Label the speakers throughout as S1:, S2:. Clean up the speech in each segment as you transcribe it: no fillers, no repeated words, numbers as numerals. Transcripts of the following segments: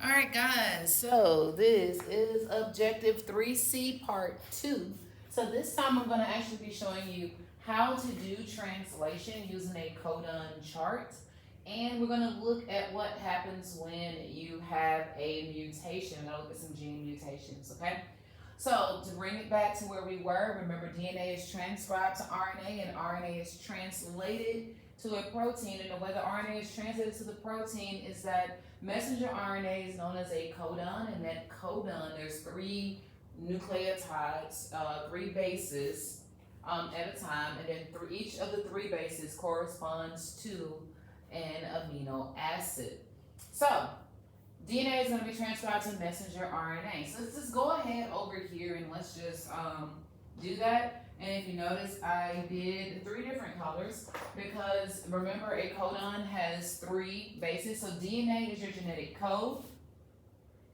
S1: All right, guys. So this is Objective 3C Part 2. So this time I'm going to actually be showing you how to do translation using a codon chart. And we're going to look at what happens when you have a mutation. We're going to look at some gene mutations, okay? So to bring it back to where we were, remember DNA is transcribed to RNA and RNA is translated to a protein. And the way the RNA is translated to the protein is that messenger RNA is known as a codon, and that codon, there's three nucleotides, three bases at a time, and then each of the three bases corresponds to an amino acid. So DNA is going to be transcribed to messenger RNA. So let's just go ahead over here and let's just do that. And if you notice, I did three different colors because remember a codon has three bases. So DNA is your genetic code,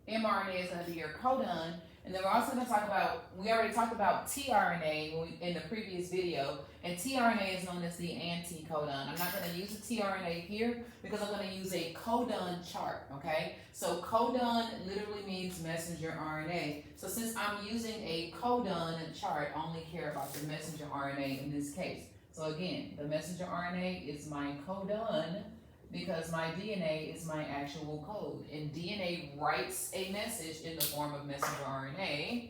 S1: mRNA is going to be your codon, and then we're also going to talk about, we already talked about tRNA in the previous video, and tRNA is known as the anticodon. I'm not going to use a tRNA here because I'm going to use a codon chart, okay? So codon literally means messenger RNA. So since I'm using a codon chart, I only care about the messenger RNA in this case. So again, the messenger RNA is my codon, because my DNA is my actual code. And DNA writes a message in the form of messenger RNA,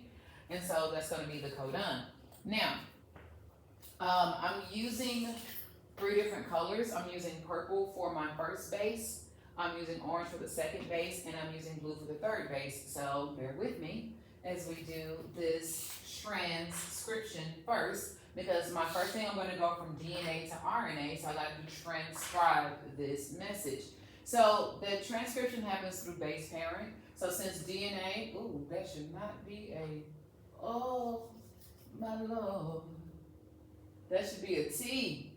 S1: and so that's going to be the codon. Now, I'm using three different colors. I'm using purple for my first base, I'm using orange for the second base, and I'm using blue for the third base. So bear with me as we do this transcription first, because my first thing I'm going to go from DNA to RNA, so I got to transcribe this message. So the transcription happens through base pairing. So since DNA, ooh, that should not be a, oh my lord, that should be a T.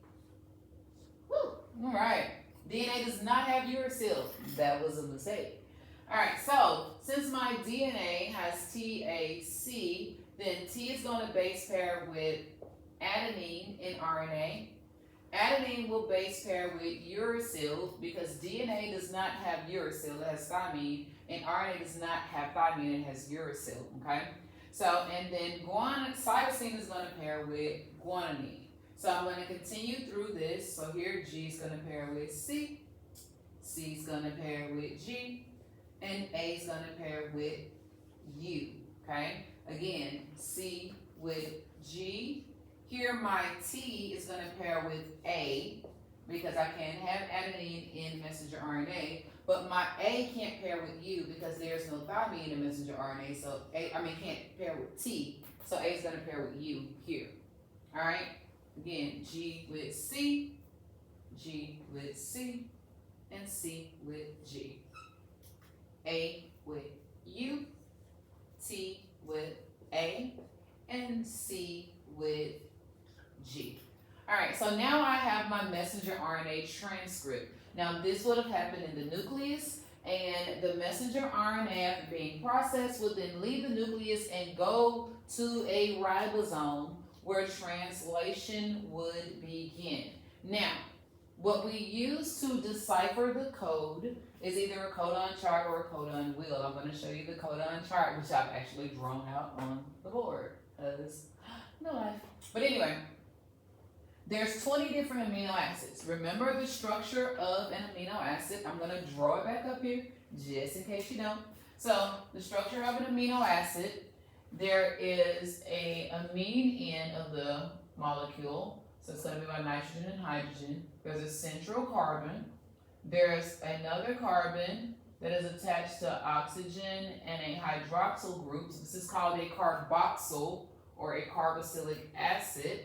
S1: Woo. All right. DNA does not have uracil. That was a mistake. All right, so since my DNA has TAC, then T is going to base pair with adenine in RNA. Adenine will base pair with uracil because DNA does not have uracil, it has thymine, and RNA does not have thymine, it has uracil, okay? So, and then cytosine is going to pair with guanine. So I'm going to continue through this. So here G is going to pair with C, C is going to pair with G, and A is going to pair with U, okay? Again, C with G. Here my T is going to pair with A because I can't have adenine in messenger RNA, but my A can't pair with U because there's no thymine in messenger RNA, so can't pair with T, so A is going to pair with U here, all right? Again, G with C, G with C, and C with G. A with U, T with A, and C with G. All right, so now I have my messenger RNA transcript. Now this would have happened in the nucleus, and the messenger RNA, after being processed, would then leave the nucleus and go to a ribosome where translation would begin. Now, what we use to decipher the code is either a codon chart or a codon wheel. I'm going to show you the codon chart, which I've actually drawn out on the board. No life. But anyway, there's 20 different amino acids. Remember the structure of an amino acid. I'm going to draw it back up here just in case you don't. So the structure of an amino acid, there is a amine end of the molecule. So it's going to be my nitrogen and hydrogen. There's a central carbon. There's another carbon that is attached to oxygen and a hydroxyl group. So this is called a carboxyl or a carboxylic acid.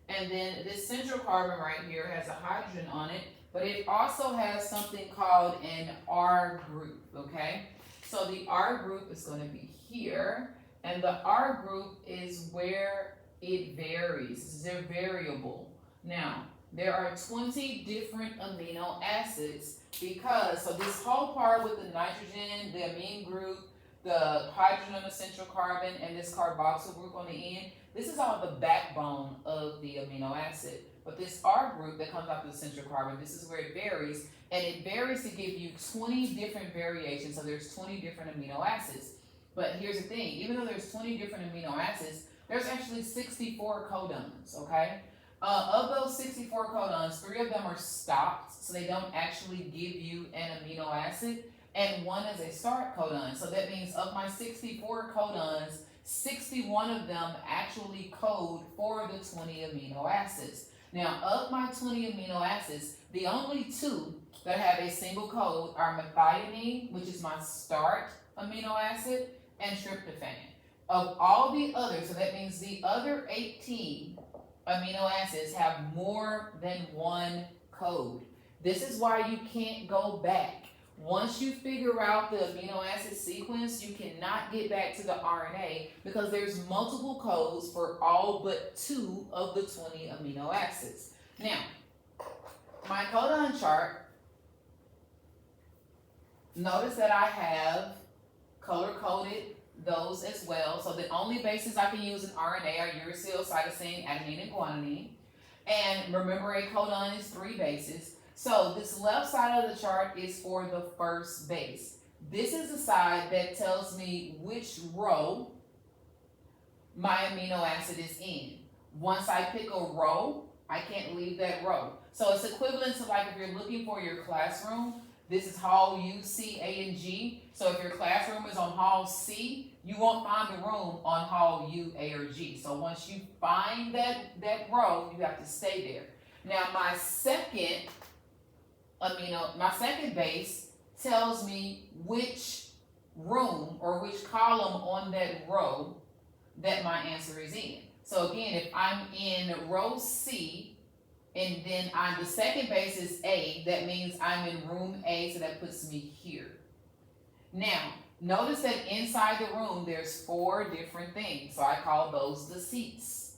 S1: And then this central carbon right here has a hydrogen on it, but it also has something called an R group, okay? So the R group is going to be here, and the R group is where it varies. They're variable. Now, there are 20 different amino acids because, so this whole part with the nitrogen, the amine group, the hydrogen on the central carbon, and this carboxyl group on the end, this is all the backbone of the amino acid. But this R group that comes out of the central carbon, this is where it varies, and it varies to give you 20 different variations. So there's 20 different amino acids. But here's the thing, even though there's 20 different amino acids, there's actually 64 codons, okay? Of those 64 codons, 3 of them are stopped, so they don't actually give you an amino acid, and 1 is a start codon. So that means of my 64 codons, 61 of them actually code for the 20 amino acids. Now, of my 20 amino acids, the only 2 that have a single code are methionine, which is my start amino acid, and tryptophan. Of all the others, so that means the other 18 amino acids have more than 1 code. This is why you can't go back. Once you figure out the amino acid sequence, you cannot get back to the RNA because there's multiple codes for all but 2 of the 20 amino acids. Now, my codon chart, notice that I have color-coded those as well. So the only bases I can use in RNA are uracil, cytosine, adenine, and guanine. And remember, a codon is 3 bases. So this left side of the chart is for the first base. This is the side that tells me which row my amino acid is in. Once I pick a row, I can't leave that row. So it's equivalent to like if you're looking for your classroom, this is hall U, C, A, and G. So if your classroom is on hall C, you won't find the room on hall U, A, or G. So once you find that row, you have to stay there. Now my second base tells me which room or which column on that row that my answer is in. So again, if I'm in row C, and then the second base is A, that means I'm in room A, so that puts me here. Now, notice that inside the room, there's 4 different things, so I call those the seats.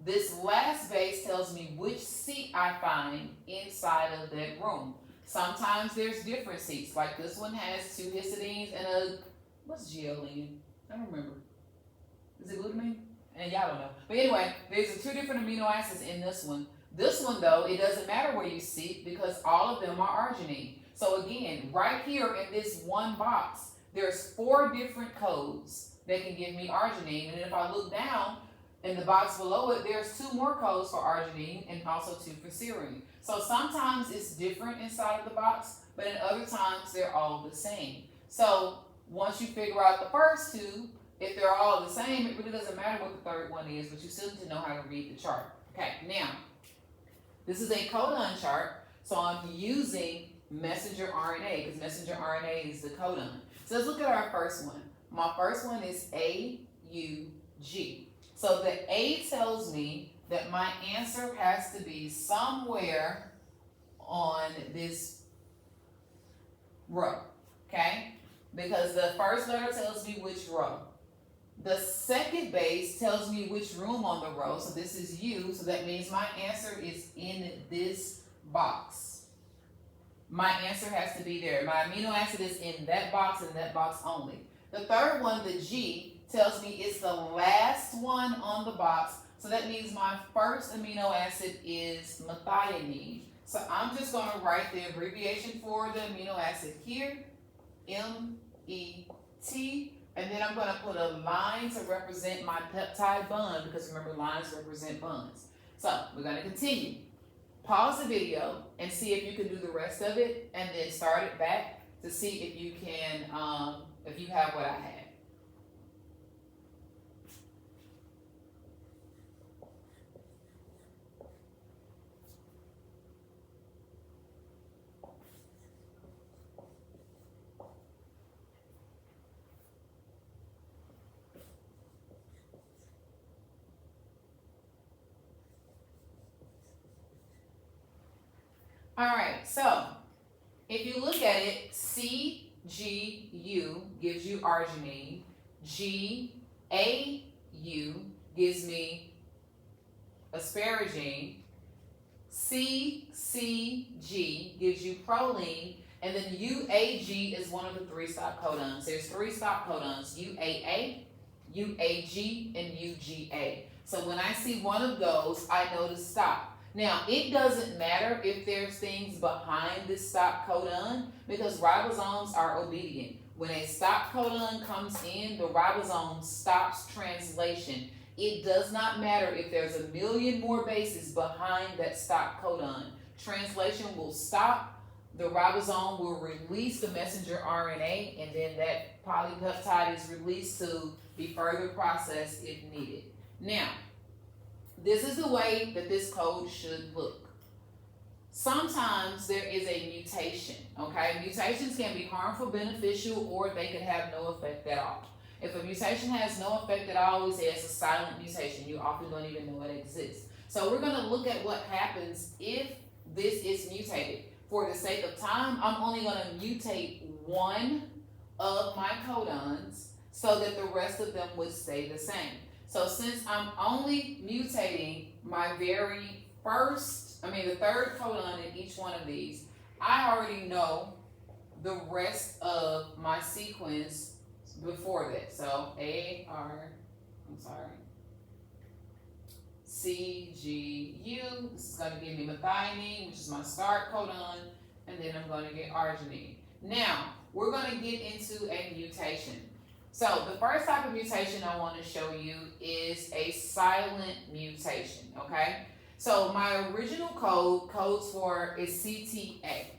S1: This last base tells me which seat I find inside of that room. Sometimes there's different seats, like this one has 2 histidines and what's GLN? I don't remember. Is it glutamine? And y'all don't know. But anyway, there's 2 different amino acids in this one. This one though, it doesn't matter where you seat because all of them are arginine. So again, right here in this one box, there's 4 different codes that can give me arginine. And if I look down, in the box below it, there's 2 more codes for arginine and also 2 for serine. So sometimes it's different inside of the box, but in other times they're all the same. So once you figure out the first 2, if they're all the same, it really doesn't matter what the third one is, but you still need to know how to read the chart. Okay, now, this is a codon chart, so I'm using messenger RNA because messenger RNA is the codon. So let's look at our first one. My first one is AUG. So the A tells me that my answer has to be somewhere on this row, okay? Because the first letter tells me which row. The second base tells me which room on the row, so this is U, so that means my answer is in this box. My answer has to be there. My amino acid is in that box and that box only. The third one, the G, tells me it's the last one on the box, so that means my first amino acid is methionine. So I'm just going to write the abbreviation for the amino acid here, MET, and then I'm going to put a line to represent my peptide bond because remember, lines represent bonds. So we're going to continue. Pause the video and see if you can do the rest of it, and then start it back to see if you can, if you have what I had. All right, so if you look at it, CGU gives you arginine, GAU gives me asparagine, CCG gives you proline, and then UAG is one of the 3 stop codons. There's 3 stop codons, UAA, UAG, and UGA. So when I see one of those, I know to stop. Now, it doesn't matter if there's things behind this stop codon because ribosomes are obedient. When a stop codon comes in, the ribosome stops translation. It does not matter if there's a million more bases behind that stop codon. Translation will stop. The ribosome will release the messenger RNA, and then that polypeptide is released to be further processed if needed. Now, this is the way that this code should look. Sometimes there is a mutation, okay? Mutations can be harmful, beneficial, or they can have no effect at all. If a mutation has no effect at all, we say it's a silent mutation. You often don't even know it exists. So we're going to look at what happens if this is mutated. For the sake of time, I'm only going to mutate one of my codons so that the rest of them would stay the same. So since I'm only mutating my the third codon in each one of these, I already know the rest of my sequence before that. So CGU, this is going to give me methionine, which is my start codon, and then I'm going to get arginine. Now, we're going to get into a mutation. So the first type of mutation I want to show you is a silent mutation, okay? So my original code codes for is CTA.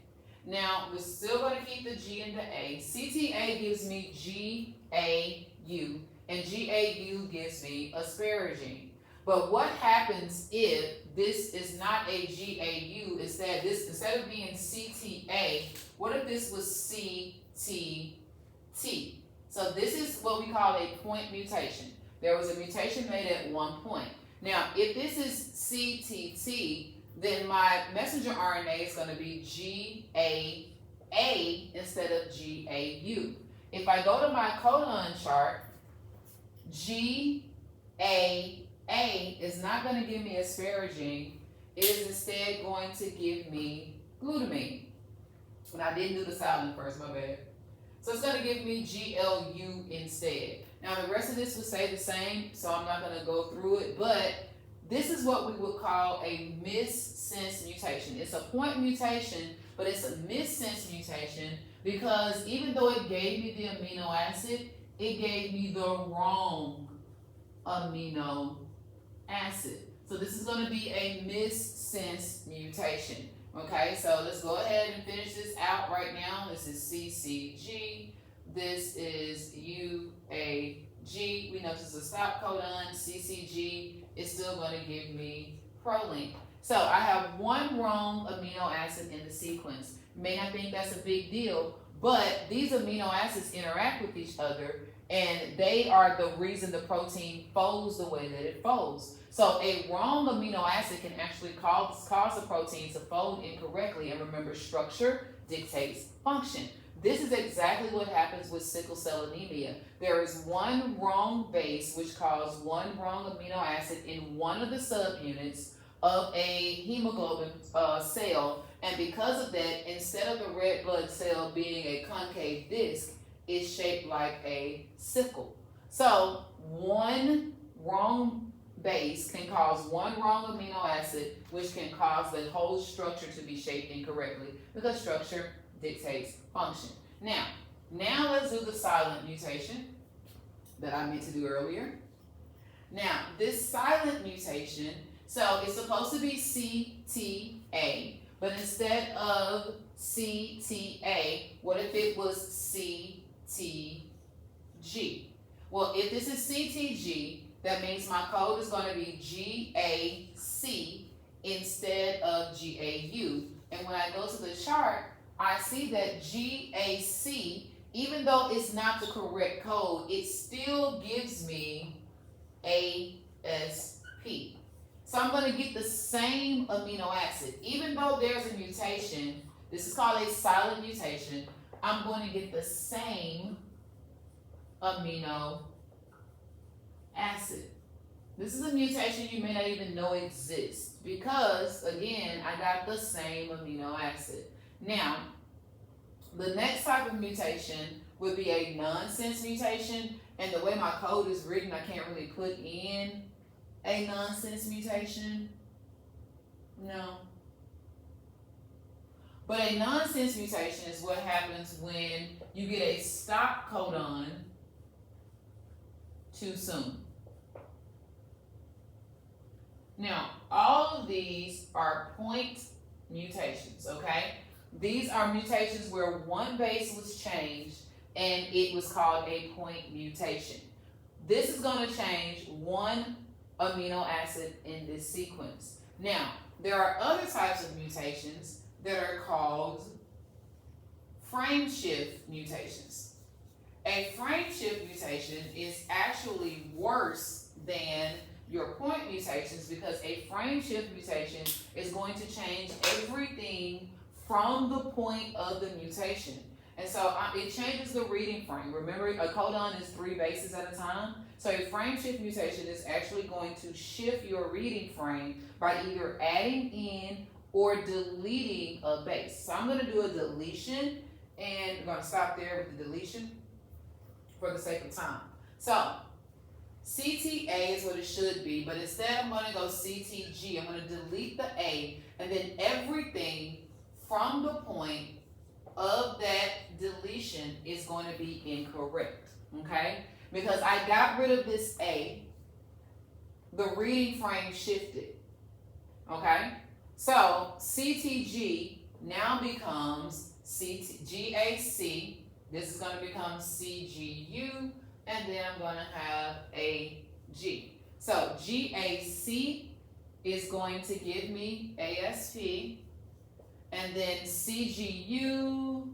S1: Now, we're still going to keep the G and the A. CTA gives me GAU, and GAU gives me asparagine. But what happens if this is not a GAU, is that this, instead of being CTA, what if this was CTT? So this is what we call a point mutation. There was a mutation made at one point. Now, if this is CTT, then my messenger RNA is going to be GAA instead of GAU. If I go to my codon chart, GAA is not going to give me asparagine. It is instead going to give me glutamine. And I didn't do the silent first, my bad. So it's going to give me GLU instead. Now the rest of this will stay the same, so I'm not going to go through it, but this is what we would call a missense mutation. It's a point mutation, but it's a missense mutation because even though it gave me the amino acid, it gave me the wrong amino acid. So this is going to be a missense mutation. Okay, so let's go ahead and finish this out right now. This is CCG. This is UAG. We know this is a stop codon. CCG is still going to give me proline. So I have one wrong amino acid in the sequence. You may not think that's a big deal, but these amino acids interact with each other, and they are the reason the protein folds the way that it folds. So a wrong amino acid can actually cause the protein to fold incorrectly. And remember, structure dictates function. This is exactly what happens with sickle cell anemia. There is one wrong base which causes one wrong amino acid in one of the subunits of a hemoglobin cell. And because of that, instead of the red blood cell being a concave disc, it's shaped like a sickle. So one wrong base can cause one wrong amino acid, which can cause the whole structure to be shaped incorrectly because structure dictates function. Now let's do the silent mutation that I meant to do earlier. Now, this silent mutation, so it's supposed to be CTA, but instead of CTA, what if it was CTG? Well, if this is CTG, that means my code is going to be GAC instead of GAU. And when I go to the chart, I see that GAC, even though it's not the correct code, it still gives me ASP. So I'm going to get the same amino acid. Even though there's a mutation, this is called a silent mutation, I'm going to get the same amino acid. This is a mutation you may not even know exists because, again, I got the same amino acid. Now, the next type of mutation would be a nonsense mutation, and the way my code is written, I can't really put in a nonsense mutation. No. But a nonsense mutation is what happens when you get a stop codon too soon. Now, all of these are point mutations, okay? These are mutations where one base was changed and it was called a point mutation. This is going to change one amino acid in this sequence. Now, there are other types of mutations that are called frame shift mutations. A frame shift mutation is actually worse than your point mutations because a frame shift mutation is going to change everything from the point of the mutation. And so it changes the reading frame. Remember, a codon is 3 bases at a time. So a frame shift mutation is actually going to shift your reading frame by either adding in or deleting a base. So I'm going to do a deletion, and I'm going to stop there with the deletion for the sake of time. So CTA is what it should be, but instead I'm going to go CTG. I'm going to delete the A, and then everything from the point of that deletion is going to be incorrect, okay? Because I got rid of this A, the reading frame shifted, okay? So CTG now becomes GAC. This is going to become CGU, and then I'm going to have a G. So GAC is going to give me ASP, and then CGU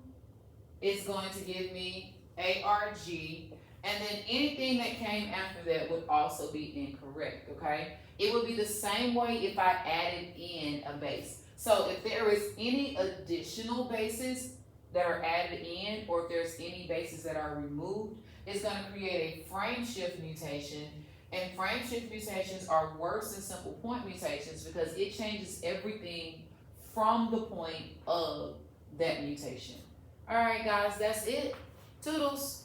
S1: is going to give me ARG, and then anything that came after that would also be incorrect, okay? It would be the same way if I added in a base. So if there is any additional bases that are added in, or if there's any bases that are removed, it's going to create a frame shift mutation. And frame shift mutations are worse than simple point mutations because it changes everything from the point of that mutation. All right, guys, that's it. Toodles.